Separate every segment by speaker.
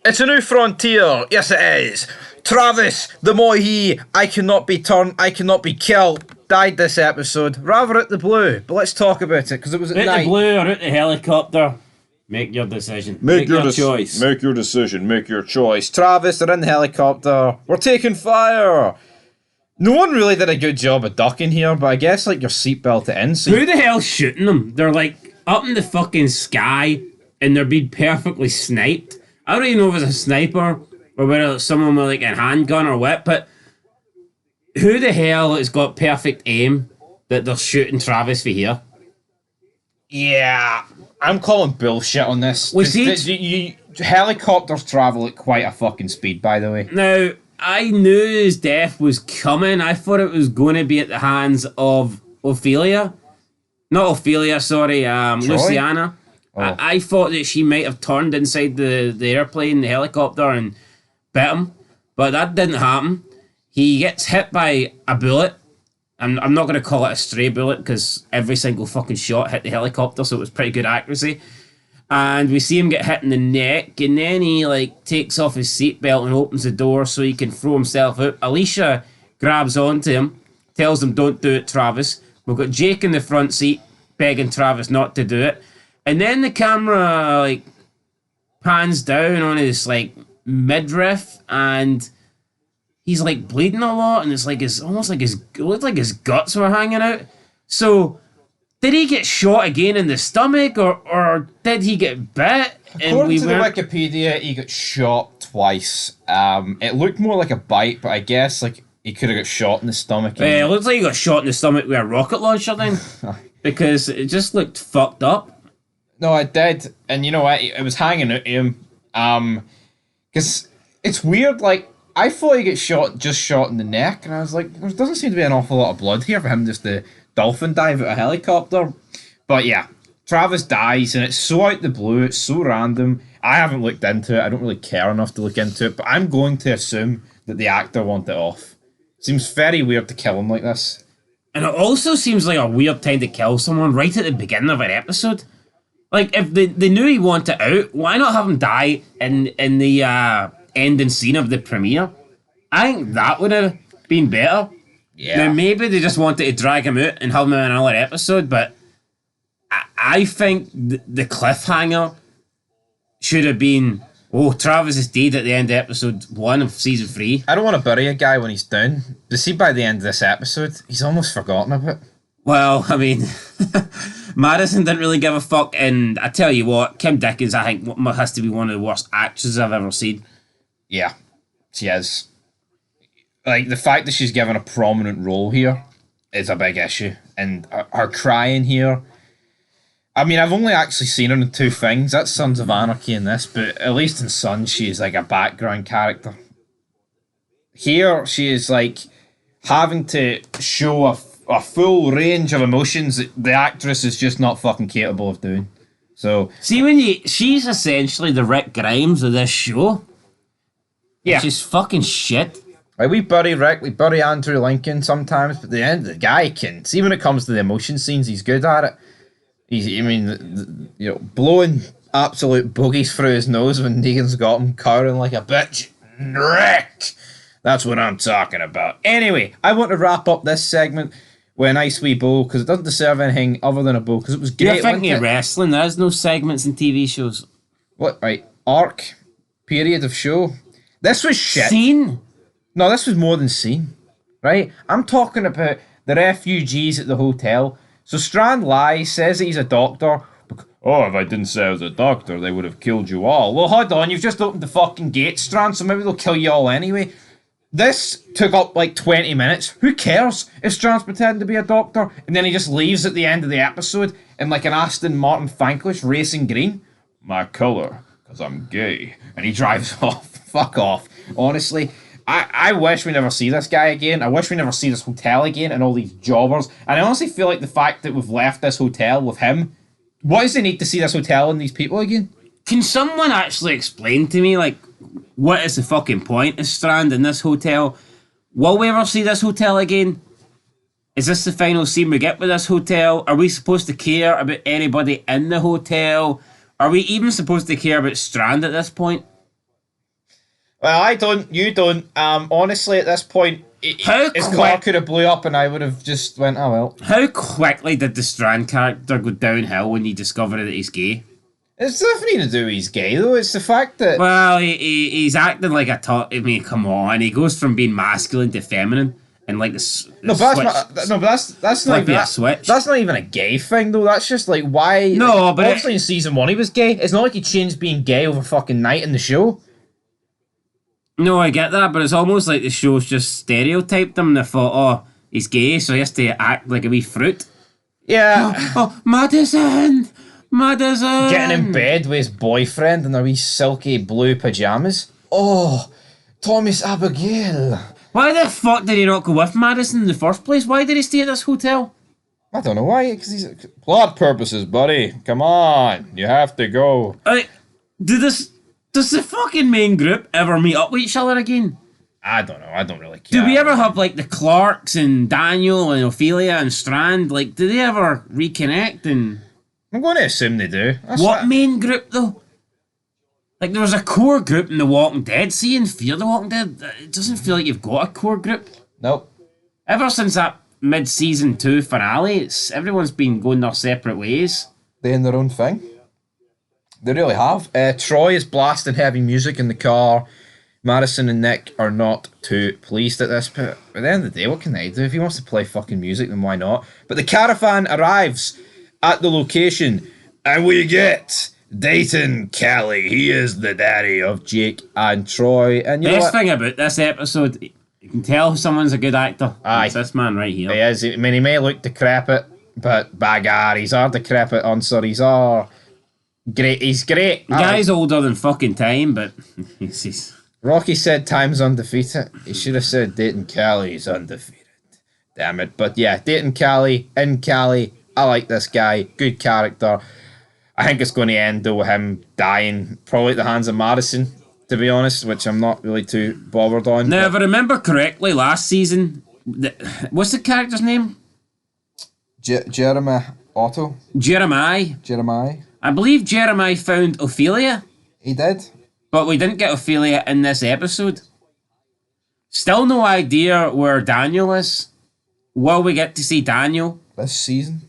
Speaker 1: It's a new frontier. Yes, it is. Travis, the Mohi, I cannot be turned, I cannot be killed, died this episode. Rather out the blue. But let's talk about it, because it was at
Speaker 2: Out
Speaker 1: night.
Speaker 2: the blue or out the helicopter. Make your decision. Make your choice.
Speaker 1: Make your decision. Make your choice. Travis, they're in the helicopter. We're taking fire. No one really did a good job of ducking here, but I guess like your seatbelt in. So
Speaker 2: Who the hell's shooting them? They're like up in the fucking sky and they're being perfectly sniped. I don't even know if it's a sniper or whether it's someone with like a handgun or what, but who the hell has got perfect aim that they're shooting Travis for here?
Speaker 1: yeah, I'm calling bullshit on this.
Speaker 2: Was he?
Speaker 1: Helicopters travel at quite a fucking speed, by the way.
Speaker 2: Now, I knew his death was coming. I thought it was going to be at the hands of Ophelia. Not Ophelia, sorry, Luciana.
Speaker 1: Oh.
Speaker 2: I thought that she might have turned inside the airplane, the helicopter, and bit him. But that didn't happen. He gets hit by a bullet. I'm not going to call it a stray bullet because every single fucking shot hit the helicopter, so it was pretty good accuracy. And we see him get hit in the neck, and then he like takes off his seatbelt and opens the door so he can throw himself out. Alicia grabs onto him, tells him, "Don't do it, Travis." We've got Jake in the front seat begging Travis not to do it. And then the camera like pans down on his like midriff, and he's like bleeding a lot, and it's like it looked like his guts were hanging out. So did he get shot again in the stomach, or did he get bit?
Speaker 1: According to the Wikipedia, he got shot twice. It looked more like a bite, but I guess like he could have got shot in the stomach.
Speaker 2: It looks like he got shot in the stomach with a rocket launcher then, because it just looked fucked up.
Speaker 1: No, it did, and you know what? It was hanging out to him. Because it's weird. Like I thought he got shot in the neck, and I was like, there doesn't seem to be an awful lot of blood here for him just to dolphin dive at a helicopter. But yeah, Travis dies, and it's so out the blue. It's so random. I haven't looked into it. I don't really care enough to look into it, but I'm going to assume that the actor wanted it off. Seems very weird to kill him like this.
Speaker 2: And it also seems like a weird time to kill someone right at the beginning of an episode. Like, if they knew he wanted out, why not have him die in the ending scene of the premiere? I think that would have been better.
Speaker 1: Yeah.
Speaker 2: Now, maybe they just wanted to drag him out and have him in another episode, but I think the cliffhanger should have been, oh, Travis is dead at the end of episode 1 of season 3.
Speaker 1: I don't want to bury a guy when he's down. But see, by the end of this episode, he's almost forgotten about it.
Speaker 2: Well, I mean, Madison didn't really give a fuck, and I tell you what, Kim Dickens, I think, has to be one of the worst actresses I've ever seen.
Speaker 1: Yeah, she is. Like, the fact that she's given a prominent role here is a big issue. And her crying here, I mean, I've only actually seen her in 2 things. That's Sons of Anarchy in this, but at least in Sons, she is like a background character. Here, she is like having to show a full range of emotions that the actress is just not fucking capable of doing. So
Speaker 2: see, she's essentially the Rick Grimes of this show.
Speaker 1: yeah,
Speaker 2: She's fucking shit.
Speaker 1: like we bury Rick, we bury Andrew Lincoln sometimes, but the end the guy can. See, when it comes to the emotion scenes, he's good at it. Blowing absolute boogies through his nose when Negan's got him cowering like a bitch. Rick, that's what I'm talking about. Anyway, I want to wrap up this segment with a nice wee bow, because it doesn't deserve anything other than a bow, because it was great.
Speaker 2: You're thinking of wrestling. There's no segments in TV shows.
Speaker 1: What, right? Arc, period of show. This was shit.
Speaker 2: Scene?
Speaker 1: No, this was more than scene, right? I'm talking about the refugees at the hotel. So Strand lies, says that he's a doctor. Oh, if I didn't say I was a doctor, they would have killed you all. Well, hold on, you've just opened the fucking gate, Strand, so maybe they'll kill you all anyway. This took up like 20 minutes. Who cares if Strand's pretending to be a doctor? And then he just leaves at the end of the episode in like an Aston Martin Vanquish racing green. My colour, because I'm gay. And he drives off. Fuck off. Honestly, I wish we never see this guy again. I wish we never see this hotel again and all these jobbers. And I honestly feel like the fact that we've left this hotel with him, what is the need to see this hotel and these people again?
Speaker 2: Can someone actually explain to me, like, what is the fucking point of Strand in this hotel? Will we ever see this hotel again? Is this the final scene we get with this hotel? Are we supposed to care about anybody in the hotel? Are we even supposed to care about Strand at this point?
Speaker 1: Well, I don't. You don't. Honestly, at this point,
Speaker 2: How
Speaker 1: his car
Speaker 2: quick?
Speaker 1: could have blew up, and I would have just went, "Oh well."
Speaker 2: How quickly did the Strand character go downhill when he discovered that he's gay?
Speaker 1: It's nothing to do with he's gay, though. It's the fact that
Speaker 2: Well, he's acting like a top. I mean, come on. He goes from being masculine to feminine, and like the
Speaker 1: no, but
Speaker 2: switch.
Speaker 1: that's not
Speaker 2: Like
Speaker 1: even
Speaker 2: be a switch.
Speaker 1: that's not even a gay thing, though. That's just like why.
Speaker 2: No, but
Speaker 1: obviously in season 1 he was gay. It's not like he changed being gay over fucking night in the show.
Speaker 2: No, I get that, but it's almost like the show's just stereotyped him. And they thought, oh, he's gay, so he has to act like a wee fruit.
Speaker 1: Yeah.
Speaker 2: Oh, Madison! Madison!
Speaker 1: Getting in bed with his boyfriend in their wee silky blue pajamas. Oh, Thomas Abigail.
Speaker 2: Why the fuck did he not go with Madison in the first place? Why did he stay at this hotel?
Speaker 1: I don't know why, because he's plot purposes, buddy. Come on, you have to go.
Speaker 2: Does the fucking main group ever meet up with each other again?
Speaker 1: I don't know. I don't really care.
Speaker 2: Do we ever have like the Clarks and Daniel and Ophelia and Strand? Like, do they ever reconnect? And
Speaker 1: I'm going to assume they do.
Speaker 2: what main group though? Like, there was a core group in The Walking Dead. See, in Fear the Walking Dead, it doesn't feel like you've got a core group.
Speaker 1: Nope.
Speaker 2: Ever since that mid-season 2 finale, everyone's been going their separate ways.
Speaker 1: They in their own thing. They really have. Troy is blasting heavy music in the car. Madison and Nick are not too pleased at this, but at the end of the day, what can they do? If he wants to play fucking music, then why not? But the caravan arrives at the location, and we get Dayton Kelly. He is the daddy of Jake and Troy. And you know
Speaker 2: Best
Speaker 1: what?
Speaker 2: thing about this episode, you can tell someone's a good actor.
Speaker 1: Aye.
Speaker 2: It's this man right here.
Speaker 1: He is. I mean, he may look decrepit, but by God, he's our decrepit answer. He's our great. He's great.
Speaker 2: The guy's older than fucking time, but he's
Speaker 1: Rocky said time's undefeated. He should have said Dayton Cali's undefeated. Damn it. But yeah, Dayton Cali, in Cali. I like this guy. Good character. I think it's going to end though with him dying, probably at the hands of Madison, to be honest, which I'm not really too bothered on.
Speaker 2: Now, if I remember correctly, last season, what's the character's name?
Speaker 1: Jeremy Otto.
Speaker 2: Jeremiah. I believe Jeremiah found Ophelia,
Speaker 1: He did.
Speaker 2: but we didn't get Ophelia in this episode. Still no idea where Daniel is. Will we get to see Daniel?
Speaker 1: This season.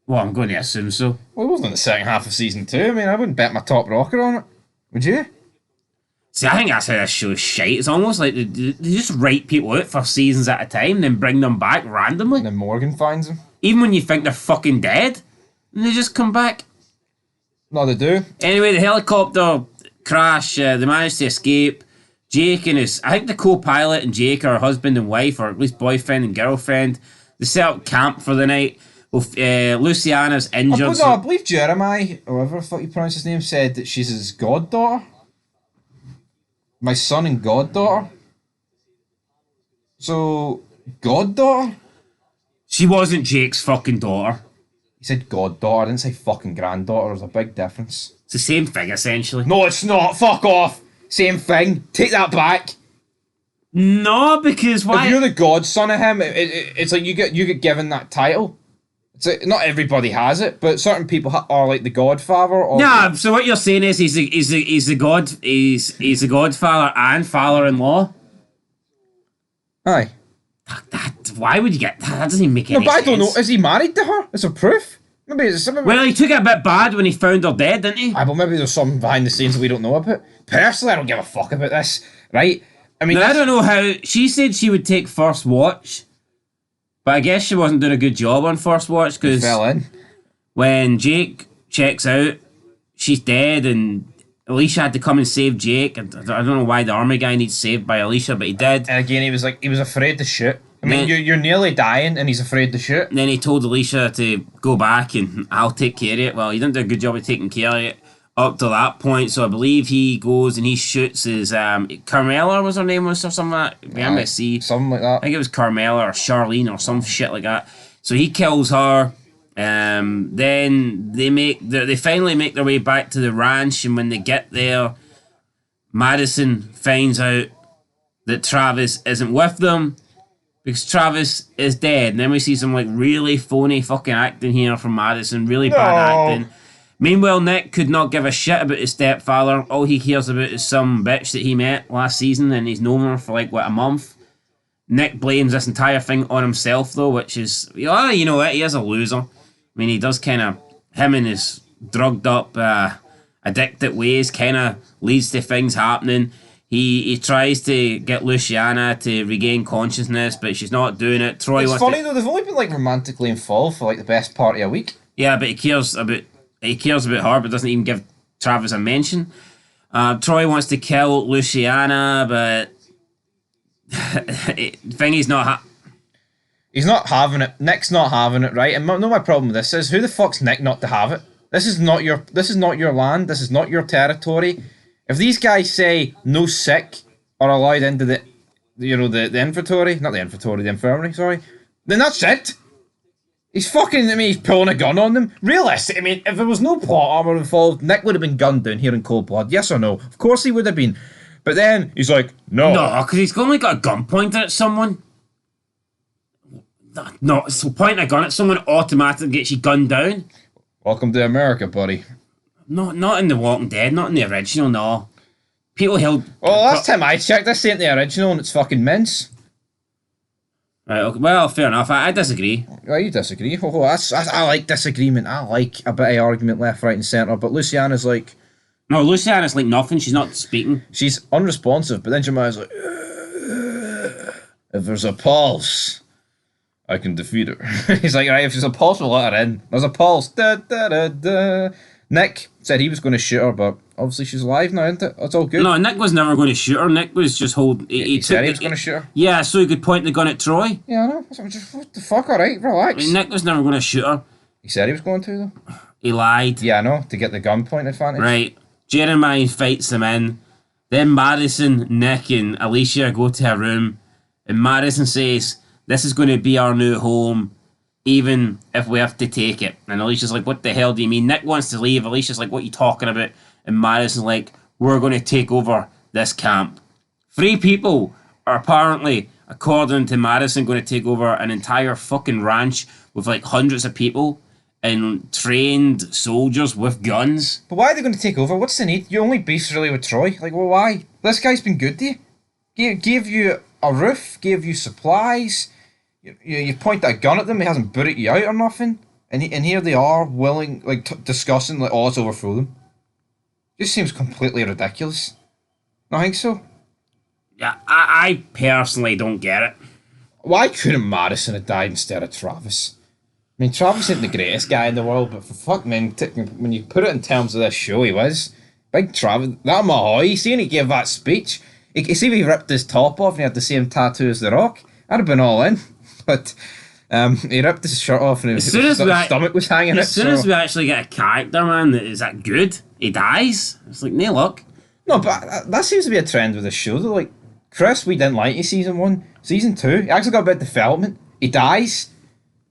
Speaker 2: Well, I'm going to assume so.
Speaker 1: Well, it wasn't in the second half of season 2. I mean, I wouldn't bet my top rocker on it. Would you?
Speaker 2: See, I think that's how this show's shite. It's almost like they just write people out for seasons at a time, then bring them back randomly.
Speaker 1: And then Morgan finds him.
Speaker 2: Even when you think they're fucking dead, and they just come back.
Speaker 1: No, they do.
Speaker 2: Anyway, the helicopter crash, they managed to escape. Jake and I think the co-pilot and Jake are husband and wife, or at least boyfriend and girlfriend. They set up camp for the night. Luciana's injured.
Speaker 1: I believe Jeremiah, or whatever the fuck you pronounce his name, said that she's his goddaughter. My son and goddaughter. So, goddaughter?
Speaker 2: She wasn't Jake's fucking daughter.
Speaker 1: He said goddaughter, I didn't say fucking granddaughter. There's a big difference.
Speaker 2: It's the same thing, essentially.
Speaker 1: No, it's not. Fuck off. Same thing. Take that back.
Speaker 2: No, because why?
Speaker 1: If you're the godson of him, it's like you get given that title. It's like, not everybody has it, but certain people are like the godfather. Or
Speaker 2: Nah, so what you're saying is he's the godfather and father-in-law.
Speaker 1: Aye.
Speaker 2: Why would you get that? That doesn't even make any
Speaker 1: No, but
Speaker 2: sense.
Speaker 1: I don't know. Is he married to her? Is there proof? Maybe it's something.
Speaker 2: Well, he took it a bit bad when he found her dead, didn't he?
Speaker 1: Aye, but maybe there's something behind the scenes that we don't know about. Personally, I don't give a fuck about this, right? I mean,
Speaker 2: Now, I don't know how... She said she would take first watch, but I guess she wasn't doing a good job on first watch, because
Speaker 1: fell in.
Speaker 2: when Jake checks out, she's dead, and Alicia had to come and save Jake. I don't know why the army guy needs saved by Alicia, but he did.
Speaker 1: And again, he was afraid to shoot. I mean,
Speaker 2: Yeah.
Speaker 1: you're nearly dying, and he's afraid to shoot.
Speaker 2: And then he told Alicia to go back and I'll take care of it. Well, he didn't do a good job of taking care of it up to that point, so I believe he goes and he shoots his Carmela was her name or something like that. We haven't see.
Speaker 1: Something like that.
Speaker 2: I think it was Carmela or Charlene or some shit like that. So he kills her. Then they finally make their way back to the ranch, and when they get there, Madison finds out that Travis isn't with them because Travis is dead. And then we see some like really phony fucking acting here from Madison, really bad acting. Meanwhile, Nick could not give a shit about his stepfather. All he cares about is some bitch that he met last season, and he's known her for like, what, a month? Nick blames this entire thing on himself, though, which is, you know what, he is a loser. I mean, he does kind of, him and his drugged up, addicted ways kind of leads to things happening. He tries to get Luciana to regain consciousness, but she's not doing it. Troy
Speaker 1: It's
Speaker 2: wants
Speaker 1: funny
Speaker 2: to,
Speaker 1: though, they've only been like romantically involved for like the best part of a week.
Speaker 2: yeah, but he cares about her, but doesn't even give Travis a mention. Troy wants to kill Luciana, but Thingy's not.
Speaker 1: He's not having it. Nick's not having it, right? And my problem with this is, who the fuck's Nick not to have it? This is not your land. This is not your territory. If these guys say no sick are allowed into the inventory, not the inventory, the infirmary, sorry, then that's it. He's fucking, he's pulling a gun on them. Realistic, if there was no plot armor involved, Nick would have been gunned down here in cold blood. Yes or no? Of course he would have been. But then he's like, no.
Speaker 2: No, because he's only got a gun pointed at someone. No, so pointing a gun at someone automatically gets you gunned down.
Speaker 1: Welcome to America, buddy.
Speaker 2: No, not in The Walking Dead, not in the original, no. People held...
Speaker 1: Oh, last time I checked, this ain't the original and it's fucking mince.
Speaker 2: Right, okay, well, fair enough. I disagree.
Speaker 1: Well, you disagree. Oh, I like disagreement. I like a bit of argument left, right and centre. But Luciana's like...
Speaker 2: No, Luciana's like nothing. She's not speaking.
Speaker 1: She's unresponsive. But then Jemiah's like... if there's a pulse, I can defeat her. He's like, right, if there's a pulse, we'll let her in. There's a pulse. Da, da, da, da. Nick said he was going to shoot her, but obviously she's alive now, isn't it? That's all good.
Speaker 2: No, Nick was never going to shoot her. Nick was just holding...
Speaker 1: He said he was going to shoot her?
Speaker 2: Yeah, so he could point the gun at Troy.
Speaker 1: Yeah, I know. What the fuck, alright, relax.
Speaker 2: I mean, Nick was never going to shoot her.
Speaker 1: He said he was going to, though.
Speaker 2: He lied.
Speaker 1: Yeah, I know, to get the gunpoint advantage.
Speaker 2: Right. Jeremiah fights them in. Then Madison, Nick, and Alicia go to her room. And Madison says, this is going to be our new home, even if we have to take it. And Alicia's like, what the hell do you mean? Nick wants to leave. Alicia's like, what are you talking about? And Madison's like, we're going to take over this camp. 3 people are apparently, according to Madison, going to take over an entire fucking ranch with like hundreds of people and trained soldiers with guns.
Speaker 1: But why are they going to take over? What's the need? You only beef's really with Troy. Like, well, why? This guy's been good to you. Gave you a roof, gave you supplies. You point a gun at them, he hasn't booted you out or nothing. And here they are, willing, like, discussing, like, oh, let's overthrow them. Just seems completely ridiculous. I think so.
Speaker 2: Yeah, I personally don't get it.
Speaker 1: Why couldn't Madison have died instead of Travis? I mean, Travis isn't the greatest guy in the world, but for fuck, man, when you put it in terms of this show, he was. Big Travis, that Mahoy, see when he gave that speech? You see when he ripped his top off and he had the same tattoo as The Rock? I'd have been all in. But he ripped his shirt off and his stomach was hanging out.
Speaker 2: As soon as we actually get a character, man, that is that good, he dies. It's like, no luck.
Speaker 1: No, but that seems to be a trend with this show. Though. Like, Chris, we didn't like you season 1. Season 2, he actually got a bit of development. He dies,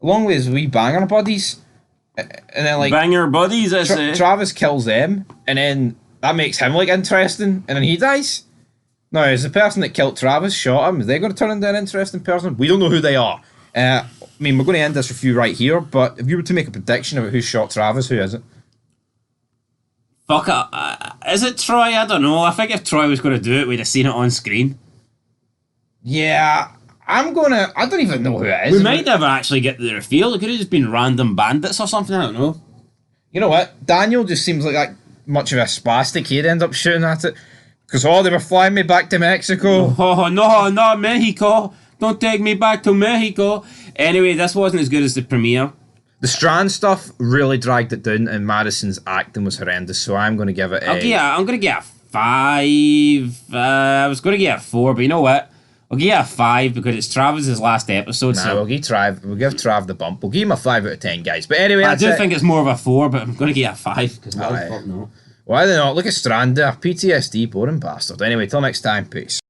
Speaker 1: along with his wee banger buddies. And then, like...
Speaker 2: Banger buddies,
Speaker 1: Travis kills them, and then that makes him, like, interesting, and then he dies. Now, is the person that killed Travis shot him, is they going to turn into an interesting person? We don't know who they are. I mean, we're going to end this review right here, but if you were to make a prediction about who shot Travis, who is it?
Speaker 2: Fuck it. Is it Troy? I don't know. I think if Troy was going to do it, we'd have seen it on screen.
Speaker 1: Yeah, I don't even know who it is.
Speaker 2: We might never actually get the reveal. It could have just been random bandits or something, I don't know.
Speaker 1: You know what? Daniel just seems like that much of a spastic. He'd end up shooting at it. Because, they were flying me back to Mexico.
Speaker 2: Oh, no, not Mexico. Don't take me back to Mexico. Anyway, this wasn't as good as the premiere.
Speaker 1: The Strand stuff really dragged it down, and Madison's acting was horrendous, so I'm going to give it a...
Speaker 2: I'm going to get a 5. I was going to get a 4, but you know what? I'll give you a 5 because it's Travis's last episode.
Speaker 1: Nah, we'll give Trav the bump. We'll give him a 5 out of 10, guys. But anyway,
Speaker 2: I do think it's more of a 4, but I'm going to give you a 5 because fuck no.
Speaker 1: Why they not? Look at Strand there. PTSD, boring bastard. Anyway, till next time, peace.